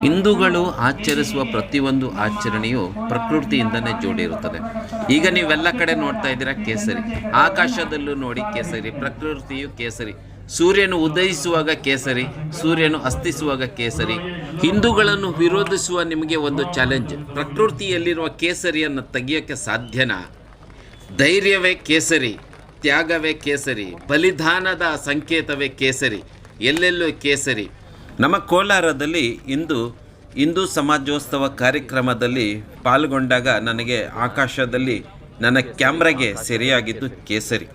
ಹಿಂದೂಗಳು ಆಚರಿಸುವ ಪ್ರತಿಯೊಂದು ಆಚರಣೆಯು ಪ್ರಕೃತಿಯಿಂದನೇ ಜೋಡಿರುತ್ತದೆ. ಈಗ ನೀವೆಲ್ಲ ಕಡೆ ನೋಡ್ತಾ ಇದ್ದೀರಾ ಕೇಸರಿ, ಆಕಾಶದಲ್ಲೂ ನೋಡಿ ಕೇಸರಿ, ಪ್ರಕೃತಿಯು ಕೇಸರಿ, ಸೂರ್ಯನು ಉದಯಿಸುವಾಗ ಕೇಸರಿ, ಸೂರ್ಯನು ಅಸ್ತಿಸುವಾಗ ಕೇಸರಿ. ಹಿಂದೂಗಳನ್ನು ವಿರೋಧಿಸುವ ನಿಮಗೆ ಒಂದು ಚಾಲೆಂಜ್, ಪ್ರಕೃತಿಯಲ್ಲಿರುವ ಕೇಸರಿಯನ್ನು ತೆಗೆಯೋಕ್ಕೆ ಸಾಧ್ಯನಾ? ಧೈರ್ಯವೇ ಕೇಸರಿ, ತ್ಯಾಗವೇ ಕೇಸರಿ, ಬಲಿದಾನದ ಸಂಕೇತವೇ ಕೇಸರಿ, ಎಲ್ಲೆಲ್ಲೂ ಕೇಸರಿ. ನಮ್ಮ ಕೋಲಾರದಲ್ಲಿ ಹಿಂದೂ ಸಮಾಜೋತ್ಸವ ಕಾರ್ಯಕ್ರಮದಲ್ಲಿ ಪಾಲ್ಗೊಂಡಾಗ ನನಗೆ ಆಕಾಶದಲ್ಲಿ ನನ್ನ ಕ್ಯಾಮ್ರಾಗೆ ಸೆರೆಯಾಗಿದ್ದು ಕೇಸರಿ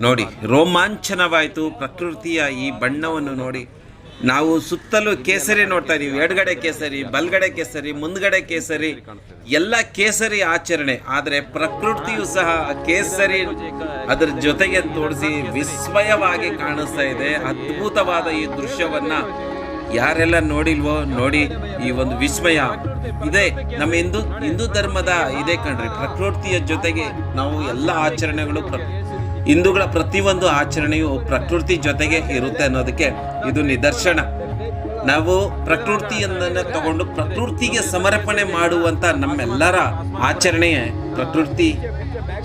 ನೋಡಿ, ರೋಮಾಂಚನವಾಯಿತು. ಪ್ರಕೃತಿಯ ಈ ಬಣ್ಣವನ್ನು ನೋಡಿ ನಾವು ಸುತ್ತಲೂ ಕೇಸರಿ ನೋಡ್ತಾ ಇದ್ದೀವಿ. ಎಡಗಡೆ ಕೇಸರಿ, ಬಲಗಡೆ ಕೇಸರಿ, ಮುಂದ್ಗಡೆ ಕೇಸರಿ, ಎಲ್ಲ ಕೇಸರಿ ಆಚರಣೆ. ಆದರೆ ಪ್ರಕೃತಿಯು ಸಹ ಕೇಸರಿ ಅದರ ಜೊತೆಗೆ ತೋರಿಸಿ ವಿಸ್ಮಯವಾಗಿ ಕಾಣಿಸ್ತಾ ಇದೆ. ಅದ್ಭುತವಾದ ಈ ದೃಶ್ಯವನ್ನ ಯಾರೆಲ್ಲ ನೋಡಿಲ್ವೋ ನೋಡಿ, ಈ ಒಂದು ವಿಸ್ಮಯ ಇದೆ. ನಮ್ಮ ಹಿಂದೂ ಧರ್ಮದ ಇದೆ ಕಣ್ರಿ, ಪ್ರಕೃತಿಯ ಜೊತೆಗೆ ನಾವು ಎಲ್ಲ ಆಚರಣೆಗಳು ಹಿಂದೂಗಳ ಪ್ರತಿಯೊಂದು ಆಚರಣೆಯು ಪ್ರಕೃತಿ ಜೊತೆಗೆ ಇರುತ್ತೆ ಅನ್ನೋದಕ್ಕೆ ಇದು ನಿದರ್ಶನ. ನಾವು ಪ್ರಕೃತಿಯನ್ನ ತಗೊಂಡು ಪ್ರಕೃತಿಗೆ ಸಮರ್ಪಣೆ ಮಾಡುವಂತ ನಮ್ಮೆಲ್ಲರ ಆಚರಣೆ ಪ್ರಕೃತಿ.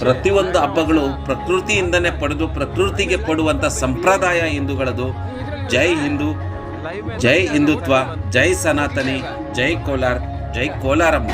ಪ್ರತಿಯೊಂದು ಹಬ್ಬಗಳು ಪ್ರಕೃತಿಯಿಂದನೇ ಪಡೆದು ಪ್ರಕೃತಿಗೆ ಕೊಡುವಂತ ಸಂಪ್ರದಾಯ ಹಿಂದೂಗಳದು. ಜೈ ಹಿಂದೂ, ಜೈ ಹಿಂದುತ್ವ, ಜೈ ಸನಾತನಿ, ಜೈ ಕೋಲಾರ, ಜೈ ಕೋಲಾರಮ್ಮ.